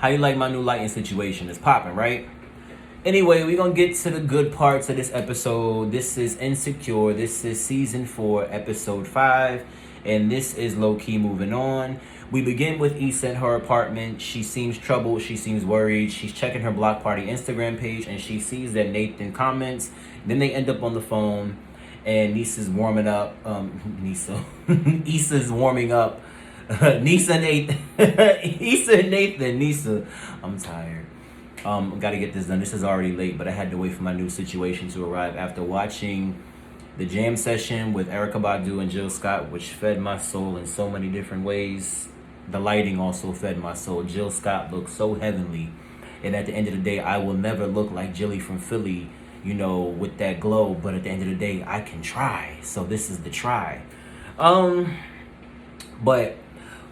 How you like my new lighting situation? It's popping, right? Anyway, we're gonna get to the good parts of this episode. This is Insecure. This is season 4, episode 5, and this is Lowkey moving on. We begin with Issa in her apartment. She seems troubled. She seems worried. She's checking her block party Instagram page, and she sees that Nathan comments. Then they end up on the phone, and Nissa's warming up. Issa's warming up. Issa and Nathan. Nissa. I'm tired. Gotta get this done. This is already late, but I had to wait for my new situation to arrive after watching the jam session with Erykah Badu and Jill Scott, which fed my soul in so many different ways. The lighting also fed my soul. Jill Scott looked so heavenly. And at the end of the day, I will never look like Jilly from Philly, with that glow. But at the end of the day, I can try. So this is the try. But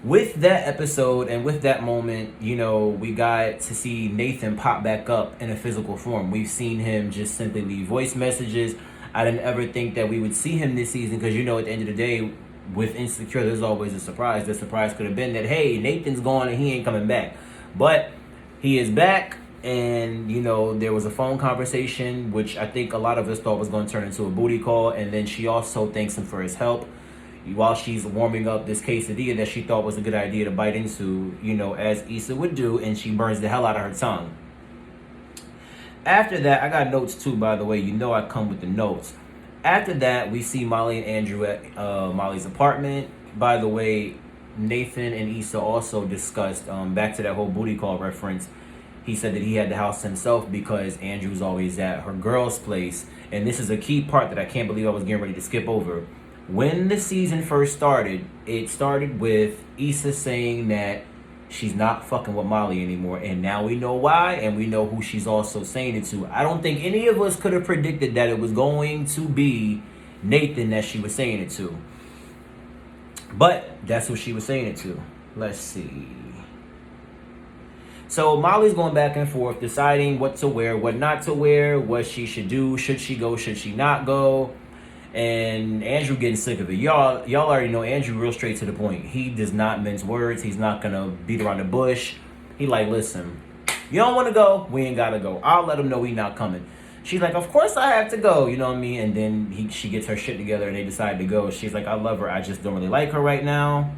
with that episode and with that moment, we got to see Nathan pop back up in a physical form. We've seen him just simply leave voice messages. I didn't ever think that we would see him this season because, at the end of the day, with Insecure, there's always a surprise. The surprise could have been that, hey, Nathan's gone and he ain't coming back. But he is back, and, there was a phone conversation, which I think a lot of us thought was going to turn into a booty call, and then she also thanks him for his help while she's warming up this quesadilla that she thought was a good idea to bite into, as Issa would do, and she burns the hell out of her tongue. After that, I got notes too, by the way. I come with the notes. After that, we see Molly and Andrew at Molly's apartment. By the way, Nathan and Issa also discussed, back to that whole booty call reference, he said that he had the house himself because Andrew's always at her girl's place. And this is a key part that I can't believe I was getting ready to skip over. When the season first started, it started with Issa saying that she's not fucking with Molly anymore. And now we know why, and we know who she's also saying it to. I don't think any of us could have predicted that it was going to be Nathan that she was saying it to. But that's who she was saying it to. Let's see. So Molly's going back and forth, deciding what to wear, what not to wear, what she should do. Should she go? Should she not go? And Andrew getting sick of it. Y'all already know Andrew real straight to the point. He does not mince words. He's not going to beat around the bush. He like, listen, you don't want to go? We ain't got to go. I'll let him know we not coming. She's like, of course I have to go. You know what I mean? And then she gets her shit together and they decide to go. She's like, I love her. I just don't really like her right now.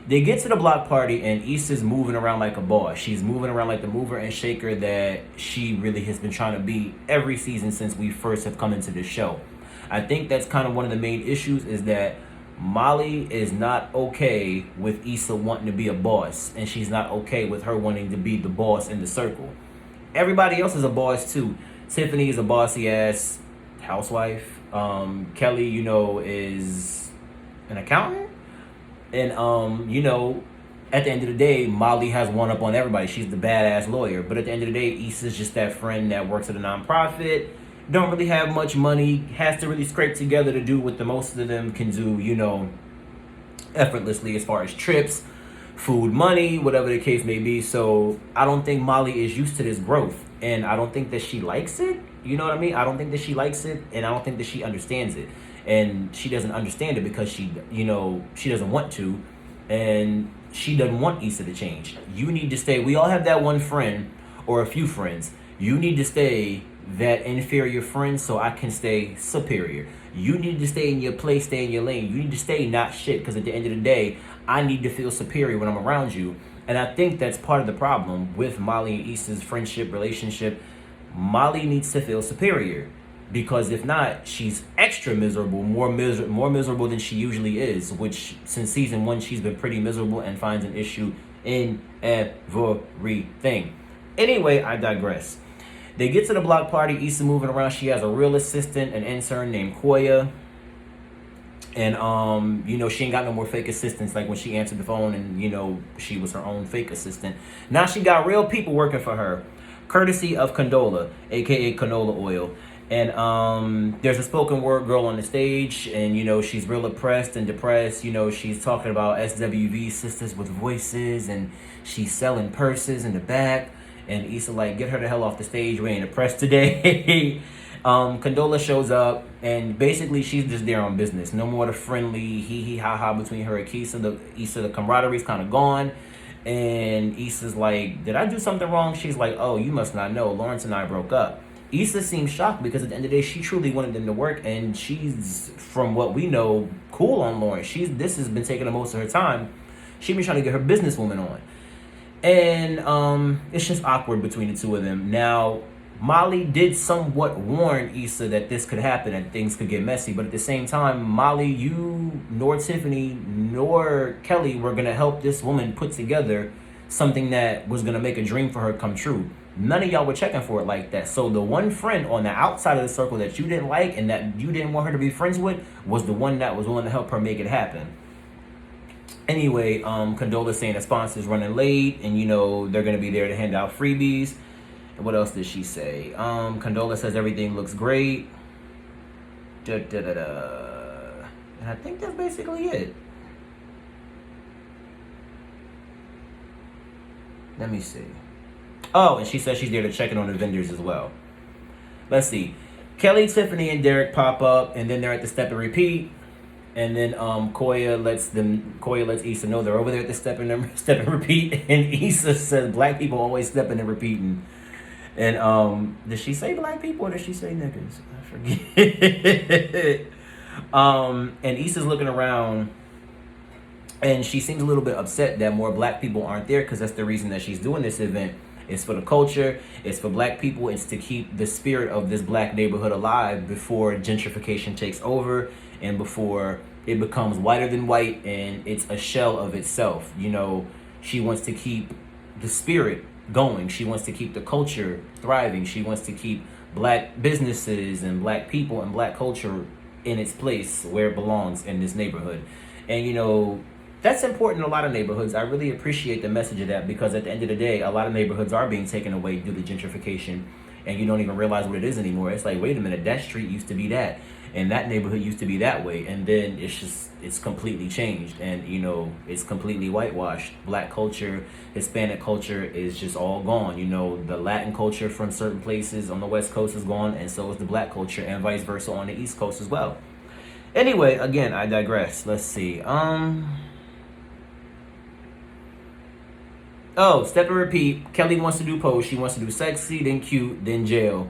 They get to the block party and Issa's moving around like a boss. She's moving around like the mover and shaker that she really has been trying to be every season since we first have come into this show. I think that's kind of one of the main issues is that Molly is not okay with Issa wanting to be a boss, and she's not okay with her wanting to be the boss in the circle. Everybody else is a boss too. Tiffany is a bossy ass housewife. Kelly, is an accountant. And, at the end of the day, Molly has one up on everybody. She's the badass lawyer. But at the end of the day, Issa's just that friend that works at a nonprofit. Don't really have much money, has to really scrape together to do what the most of them can do, effortlessly as far as trips, food, money, whatever the case may be. So I don't think Molly is used to this growth, and I don't think that she likes it. You know what I mean? I don't think that she likes it, and I don't think that she understands it. And she doesn't understand it because she doesn't want to, and she doesn't want Issa to change. You need to stay. We all have that one friend or a few friends. You need to stay that inferior friend so I can stay superior. You need to stay in your place, stay in your lane. You need to stay not shit, because at the end of the day, I need to feel superior when I'm around you. And I think that's part of the problem with Molly and Issa's friendship, relationship. Molly needs to feel superior, because if not, she's extra miserable, more miserable than she usually is, which since season 1, she's been pretty miserable and finds an issue in everything. Anyway, I digress. They get to the block party. Issa moving around. She has a real assistant, an intern named Koya. And, she ain't got no more fake assistants like when she answered the phone and, she was her own fake assistant. Now she got real people working for her, courtesy of Condola, a.k.a. Canola Oil. And there's a spoken word girl on the stage, and, she's real oppressed and depressed. She's talking about SWV sisters with voices, and she's selling purses in the back. And Issa like, get her the hell off the stage. We ain't oppressed today. Condola shows up, and basically she's just there on business. No more the friendly hee hee ha ha between her and Issa. The camaraderie's kind of gone. And Issa's like, did I do something wrong? She's like, oh, you must not know. Lawrence and I broke up. Issa seems shocked because at the end of the day, she truly wanted them to work, and she's, from what we know, cool on Lawrence. This has been taking the most of her time. She's been trying to get her businesswoman on. And it's just awkward between the two of them. Now, Molly did somewhat warn Issa that this could happen and things could get messy, but at the same time, Molly, you nor Tiffany nor Kelly were going to help this woman put together something that was going to make a dream for her come true. None of y'all were checking for it like that. So the one friend on the outside of the circle that you didn't like and that you didn't want her to be friends with was the one that was willing to help her make it happen. Anyway, Condola's saying the sponsor's running late and, they're going to be there to hand out freebies. And what else did she say? Condola says everything looks great. And I think that's basically it. Let me see. Oh, and she says she's there to check in on the vendors as well. Let's see. Kelly, Tiffany, and Derek pop up, and then they're at the step and repeat. And then Koya lets Issa know they're over there at the step and repeat. And Issa says black people always stepping and repeating. And did she say black people or did she say niggas? I forget. And Issa's looking around, and she seems a little bit upset that more black people aren't there because that's the reason that she's doing this event. It's for the culture. It's for black people. It's to keep the spirit of this black neighborhood alive before gentrification takes over and before it becomes whiter than white and it's a shell of itself. She wants to keep the spirit going. She wants to keep the culture thriving. She wants to keep black businesses and black people and black culture in its place where it belongs in this neighborhood. And that's important in a lot of neighborhoods. I really appreciate the message of that because at the end of the day, a lot of neighborhoods are being taken away due to gentrification and you don't even realize what it is anymore. It's like, wait a minute, that street used to be that and that neighborhood used to be that way, and then it's completely changed and it's completely whitewashed. Black culture, Hispanic culture is just all gone. The Latin culture from certain places on the West Coast is gone, and so is the black culture, and vice versa on the East Coast as well. Anyway, again, I digress. Let's see. Step and repeat. Kelly wants to do pose. She wants to do sexy, then cute, then jail.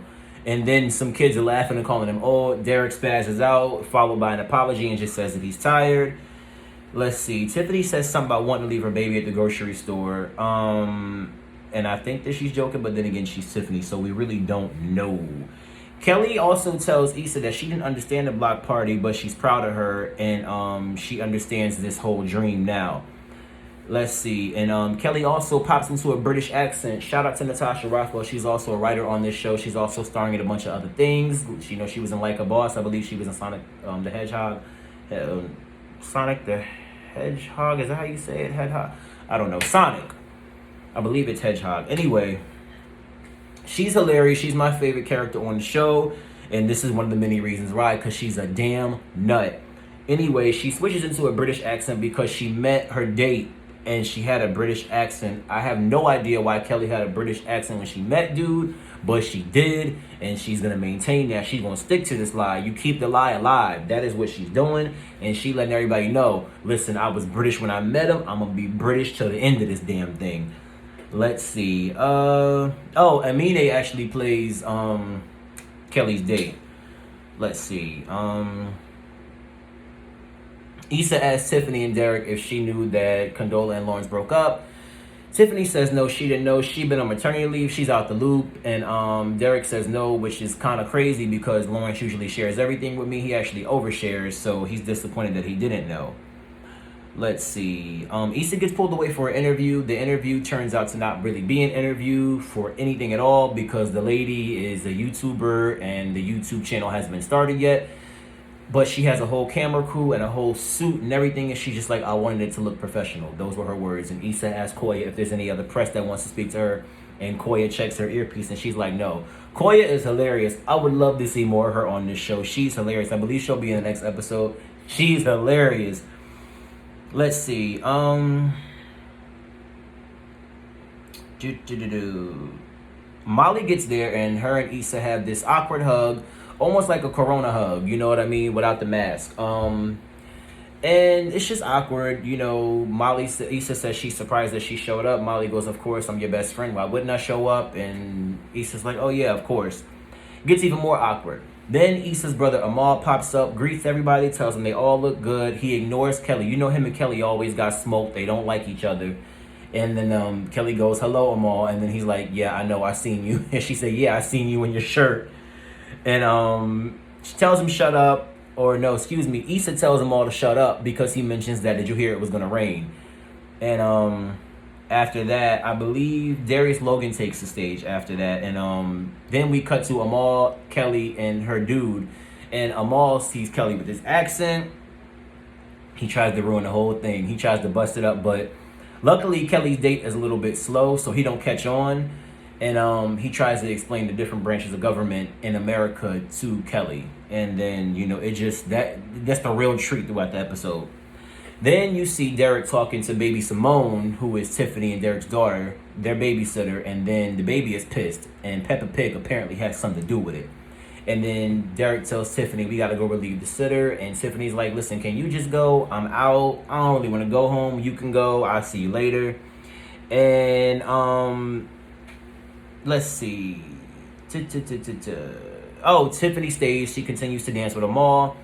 And then some kids are laughing and calling him old. Derek spazzes out, followed by an apology and just says that he's tired. Let's see. Tiffany says something about wanting to leave her baby at the grocery store. And I think that she's joking, but then again, she's Tiffany, so we really don't know. Kelly also tells Issa that she didn't understand the block party, but she's proud of her, and she understands this whole dream now. Let's see. And Kelly also pops into a British accent. Shout out to Natasha Rothwell. She's also a writer on this show. She's also starring in a bunch of other things. She was in Like a Boss. I believe she was in Sonic the Hedgehog. Sonic the Hedgehog. Is that how you say it? Hedgehog? I don't know. Sonic. I believe it's Hedgehog. Anyway, she's hilarious. She's my favorite character on the show. And this is one of the many reasons why. Because she's a damn nut. Anyway, she switches into a British accent because she met her date and she had a British accent. I have no idea why Kelly had a British accent when she met dude, but she did, and she's gonna maintain that. She's gonna stick to this lie. You keep the lie alive. That is what she's doing, and she letting everybody know, listen, I was British when I met him. I'm gonna be British till the end of this damn thing. Let's see. Amine actually plays Kelly's date. Let's see. Issa asked Tiffany and Derek if she knew that Condola and Lawrence broke up. Tiffany says no, she didn't know. She'd been on maternity leave. She's out the loop. And Derek says no, which is kind of crazy because Lawrence usually shares everything with me. He actually overshares, so he's disappointed that he didn't know. Let's see. Issa gets pulled away for an interview. The interview turns out to not really be an interview for anything at all because the lady is a YouTuber and the YouTube channel hasn't been started yet. But she has a whole camera crew and a whole suit and everything, and she's just like, I wanted it to look professional. Those were her words. And Issa asked Koya if there's any other press that wants to speak to her, and Koya checks her earpiece, and she's like, no. Koya is hilarious. I would love to see more of her on this show. She's hilarious. I believe she'll be in the next episode. She's hilarious. Let's see. Molly gets there, and her and Issa have this awkward hug. Almost like a corona hug, you know what I mean, without the mask. And And it's just awkward, Issa says she's surprised that she showed up. Molly goes, "Of course, I'm your best friend. Why wouldn't I show up?" And Issa's like, "Oh yeah, of course." Gets even more awkward. Then Issa's brother Amal pops up, greets everybody, tells them they all look good. He ignores Kelly. Him and Kelly always got smoked. They don't like each other. And then Kelly goes, "Hello, Amal." And then he's like, "Yeah, I know, I seen you." And she said, "Yeah, I seen you in your shirt." And she tells him shut up. Or no, excuse me, Issa tells him all to shut up because he mentions that, "Did you hear it was gonna rain?" And after that, I believe Darius Logan takes the stage after that. And then we cut to Amal, Kelly, and her dude. And Amal sees Kelly with his accent. He tries to ruin the whole thing. He tries to bust it up, but luckily Kelly's date is a little bit slow, so he don't catch on. And he tries to explain the different branches of government in America to Kelly. And then, it just, that's the real treat throughout the episode. Then you see Derek talking to baby Simone, who is Tiffany and Derek's daughter, their babysitter, and then the baby is pissed. And Peppa Pig apparently has something to do with it. And then Derek tells Tiffany, "We gotta go relieve the sitter." And Tiffany's like, "Listen, can you just go? I'm out. I don't really want to go home. You can go. I'll see you later." And let's see. Oh, Tiffany stays. She continues to dance with Amal.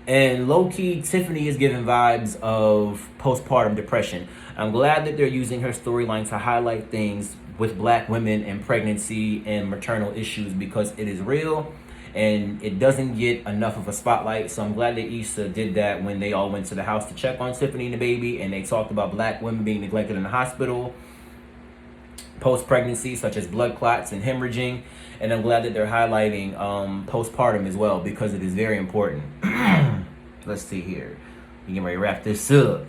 And low-key, Tiffany is giving vibes of postpartum depression. I'm glad that they're using her storyline to highlight things with black women and pregnancy and maternal issues, because it is real and it doesn't get enough of a spotlight. So I'm glad that Issa did that when they all went to the house to check on Tiffany and the baby, and they talked about black women being neglected in the hospital post-pregnancy, such as blood clots and hemorrhaging. And I'm glad that they're highlighting postpartum as well, because it is very important. Let's see here. We can ready to wrap this up.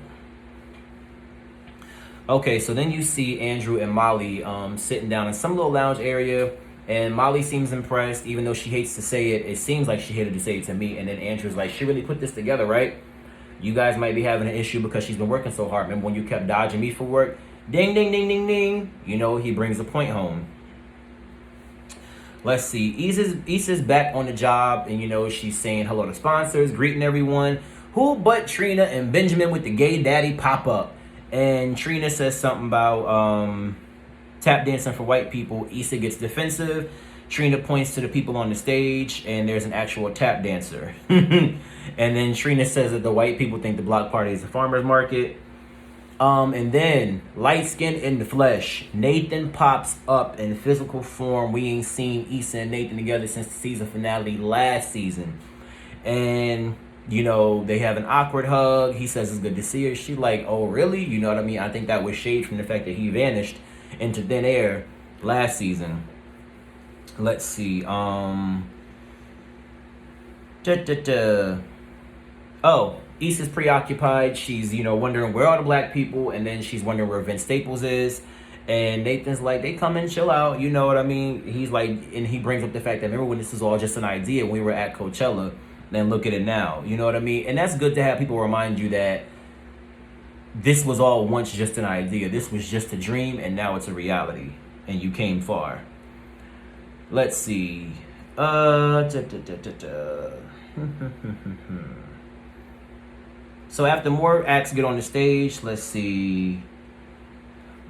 Okay, so then you see Andrew and Molly sitting down in some little lounge area, and Molly seems impressed, even though she hates to say it. It seems like she hated to say it to me. And then Andrew's like, "She really put this together, right? You guys might be having an issue because she's been working so hard. Remember when you kept dodging me for work?" Ding, ding, ding, ding, ding. He brings a point home. Let's see. Issa's back on the job, and she's saying hello to sponsors, greeting everyone. Who but Trina and Benjamin with the gay daddy pop up. And Trina says something about tap dancing for white people. Issa gets defensive. Trina points to the people on the stage, and there's an actual tap dancer. And then Trina says that the white people think the block party is a farmer's market. And then, light skin in the flesh, Nathan pops up in physical form. We ain't seen Issa and Nathan together since the season finale last season. And, they have an awkward hug. He says it's good to see her. She like, "Oh, really?" You know what I mean? I think that was shade from the fact that he vanished into thin air last season. Let's see. Oh, Issa's preoccupied. She's, wondering where are the black people, and then she's wondering where Vince Staples is. And Nathan's like, "They come and chill out." You know what I mean? He's like, and he brings up the fact that, remember when this was all just an idea when we were at Coachella, then look at it now. You know what I mean? And that's good to have people remind you that this was all once just an idea. This was just a dream, and now it's a reality, and you came far. Let's see. So after more acts get on the stage, let's see.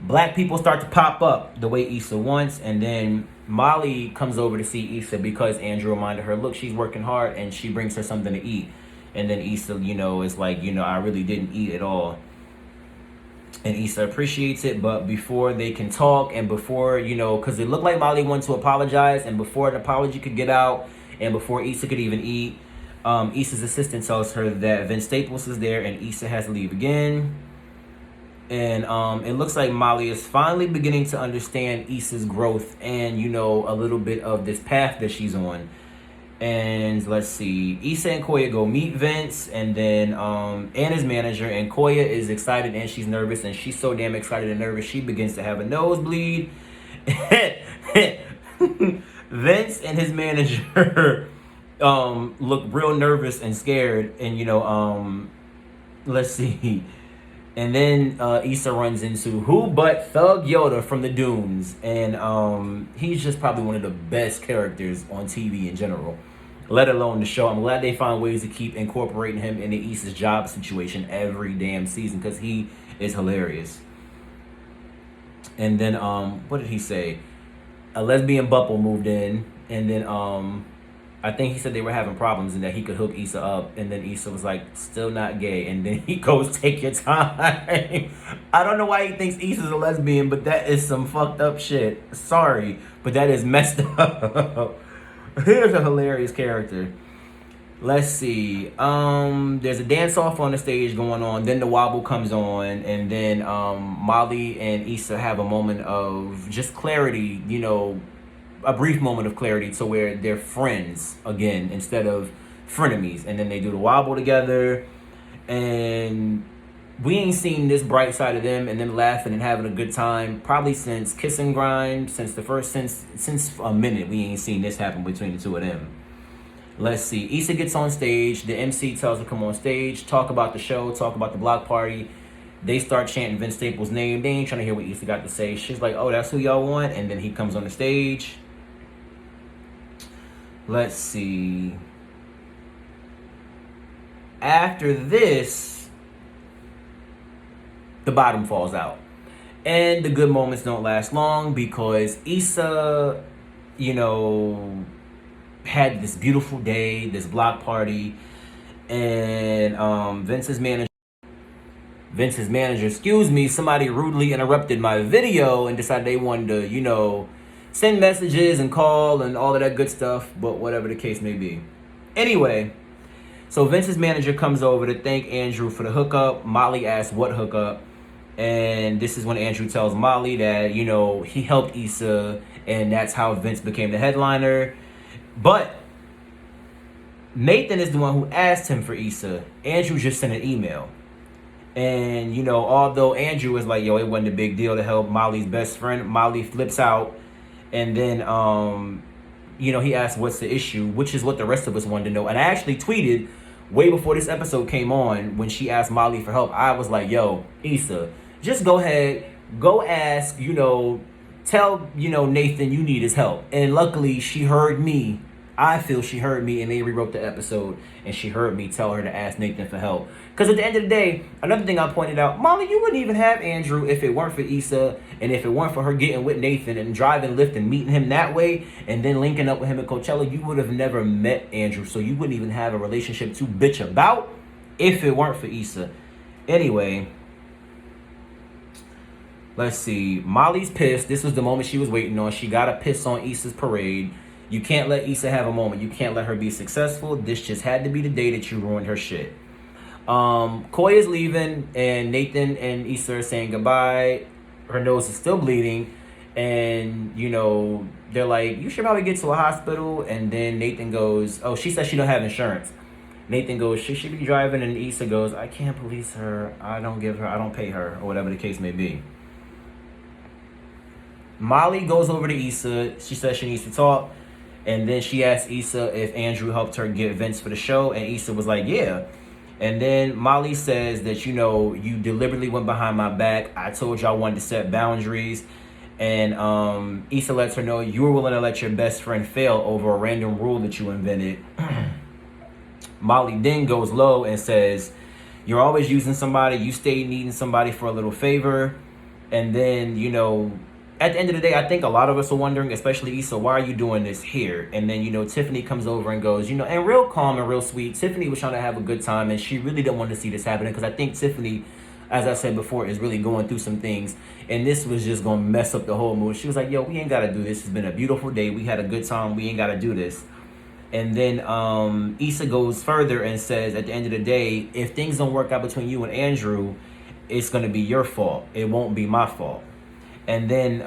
Black people start to pop up the way Issa wants, and then Molly comes over to see Issa because Andrew reminded her, look, she's working hard, and she brings her something to eat. And then Issa, is like, I really didn't eat at all. And Issa appreciates it, but before they can talk, and before, because it looked like Molly wanted to apologize, and before an apology could get out, and before Issa could even eat, Issa's assistant tells her that Vince Staples is there, and Issa has to leave again. And it looks like Molly is finally beginning to understand Issa's growth and, a little bit of this path that she's on. And let's see, Issa and Koya go meet Vince, and then and his manager, and Koya is excited and she's nervous, and she's so damn excited and nervous she begins to have a nosebleed. Vince and his manager look real nervous and scared, and let's see. And then Issa runs into who but Thug Yoda from the Dunes, and he's just probably one of the best characters on TV in general. let alone the show. I'm glad they find ways to keep incorporating him into Issa's job situation every damn season because he is hilarious. And then what did he say? A lesbian couple moved in, and then I think he said they were having problems and that he could hook Issa up, and then Issa was like, still not gay, and then he goes, take your time. I don't know why he thinks Issa's a lesbian, but that is some fucked up shit. Sorry, but that is messed up. Here's a hilarious character. Let's see. There's a dance off on the stage going on. Then the wobble comes on, and then Molly and Issa have a moment of just clarity. You know, a brief moment of clarity to where they're friends again instead of frenemies. And then they do the wobble together, and we ain't seen this bright side of them and them laughing and having a good time probably since Kiss and Grind, since a minute. We ain't seen this happen between the two of them. Let's see. Issa gets on stage. The MC tells her come on stage, talk about the show, talk about the block party. They start chanting Vince Staples' name. They ain't trying to hear what Issa got to say. She's like, oh, that's who y'all want? And then he comes on the stage. Let's see. After this, the bottom falls out. And the good moments don't last long because Issa, you know, had this beautiful day, this block party, and Vince's manager, somebody rudely interrupted my video and decided they wanted to, you know, send messages and call and all of that good stuff, but whatever the case may be. Anyway, so Vince's manager comes over to thank Andrew for the hookup. Molly asks what hookup, and this is when Andrew tells Molly that, you know, he helped Issa, and that's how Vince became the headliner. But Nathan is the one who asked him for Issa. Andrew just sent an email. And, you know, although Andrew was like, yo, it wasn't a big deal to help Molly's best friend, Molly flips out. And then, you know, he asked, what's the issue? Which is what the rest of us wanted to know. And I actually tweeted way before this episode came on, when she asked Molly for help, I was like, yo, Issa, just go ahead, go ask, you know, tell, you know, Nathan you need his help. And luckily she heard me. I feel she heard me, and they rewrote the episode, and she heard me tell her to ask Nathan for help. Because at the end of the day, another thing I pointed out, Molly, you wouldn't even have Andrew if it weren't for Issa, and if it weren't for her getting with Nathan and driving Lyft and meeting him that way, and then linking up with him at Coachella, you would have never met Andrew, so you wouldn't even have a relationship to bitch about if it weren't for Issa. Anyway, let's see. Molly's pissed. This was the moment she was waiting on. She got to piss on Issa's parade. You can't let Issa have a moment. You can't let her be successful. This just had to be the day that you ruined her shit. Koi is leaving, and Nathan and Issa are saying goodbye. Her nose is still bleeding, and, you know, they're like, you should probably get to a hospital. And then Nathan goes, oh, she says she don't have insurance. Nathan goes, she should be driving, and Issa goes, I can't police her. I don't pay her, or whatever the case may be. Molly goes over to Issa. She says she needs to talk. And then she asked Issa if Andrew helped her get Vince for the show. And Issa was like, yeah. And then Molly says that, you know, you deliberately went behind my back. I told you I wanted to set boundaries. And Issa lets her know you were willing to let your best friend fail over a random rule that you invented. Molly then goes low and says, you're always using somebody. You stay needing somebody for a little favor. And then, you know, at the end of the day, I think a lot of us are wondering, especially Issa, why are you doing this here? And then, you know, Tiffany comes over and goes, you know, and real calm and real sweet. Tiffany was trying to have a good time, and she really didn't want to see this happening because I think Tiffany, as I said before, is really going through some things. And this was just going to mess up the whole mood. She was like, yo, we ain't got to do this. It's been a beautiful day. We had a good time. We ain't got to do this. And then Issa goes further and says, at the end of the day, if things don't work out between you and Andrew, it's going to be your fault. It won't be my fault. And then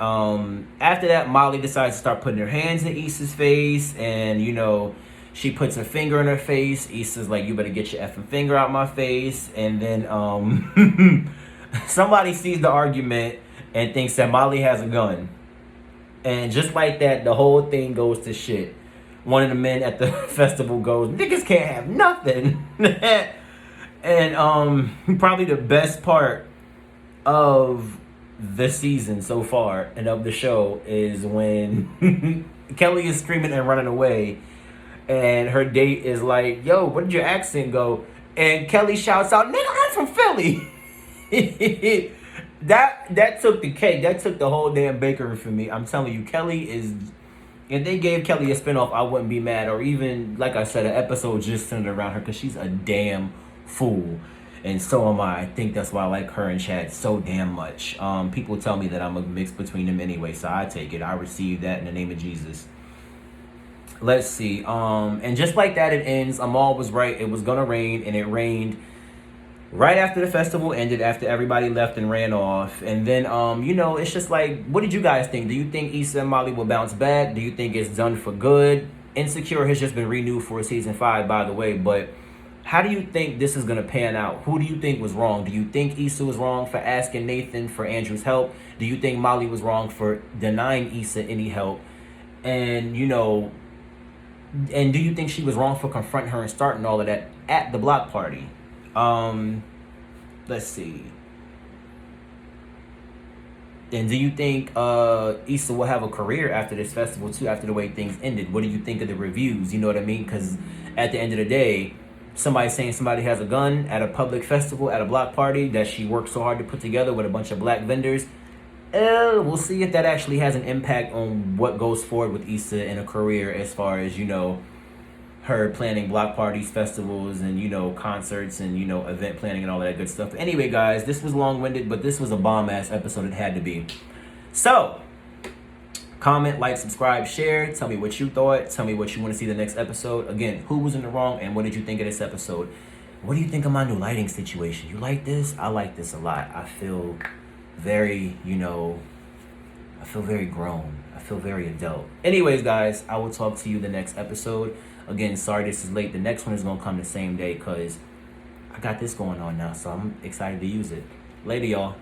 after that, Molly decides to start putting her hands in Issa's face. And, you know, she puts her finger in her face. Issa's like, you better get your effing finger out my face. And then somebody sees the argument and thinks that Molly has a gun. And just like that, the whole thing goes to shit. One of the men at the festival goes, niggas can't have nothing. And probably the best part of the season so far and of the show is when Kelly is screaming and running away, And her date is like, yo, where did your accent go? And Kelly shouts out, nigga, I'm from Philly. that took the cake. That took the whole damn bakery for me. I'm telling you, Kelly is. If they gave Kelly a spinoff, I wouldn't be mad. Or even, like I said, an episode just centered around her because she's a damn fool. And so am I. I think that's why I like her and Chad so damn much. People tell me that I'm a mix between them anyway, so I take it. I receive that in the name of Jesus. Let's see. And just like that, it ends. Amal was right. It was gonna rain, and it rained right after the festival ended, after everybody left and ran off. And then, it's just like, what did you guys think? Do you think Issa and Molly will bounce back? Do you think it's done for good? Insecure has just been renewed for season 5, by the way. But how do you think this is going to pan out? Who do you think was wrong? Do you think Issa was wrong for asking Nathan for Andrew's help? Do you think Molly was wrong for denying Issa any help? And, and do you think she was wrong for confronting her and starting all of that at the block party? Let's see. And do you think Issa will have a career after this festival too, after the way things ended? What do you think of the reviews? You know what I mean? Because at the end of the day, somebody saying somebody has a gun at a public festival, at a block party that she worked so hard to put together with a bunch of black vendors. We'll see if that actually has an impact on what goes forward with Issa in a career, as far as, her planning block parties, festivals, and, concerts, and, event planning and all that good stuff. But anyway, guys, this was long-winded, but this was a bomb-ass episode. It had to be. So, comment, like, subscribe, share. Tell me what you thought. Tell me what you want to see the next episode. Again, who was in the wrong, and what did you think of this episode? What do you think of my new lighting situation? You like this? I like this a lot. I feel very, I feel very grown. I feel very adult. Anyways, guys, I will talk to you the next episode. Again, sorry this is late. The next one is going to come the same day because I got this going on now, so I'm excited to use it. Later, y'all.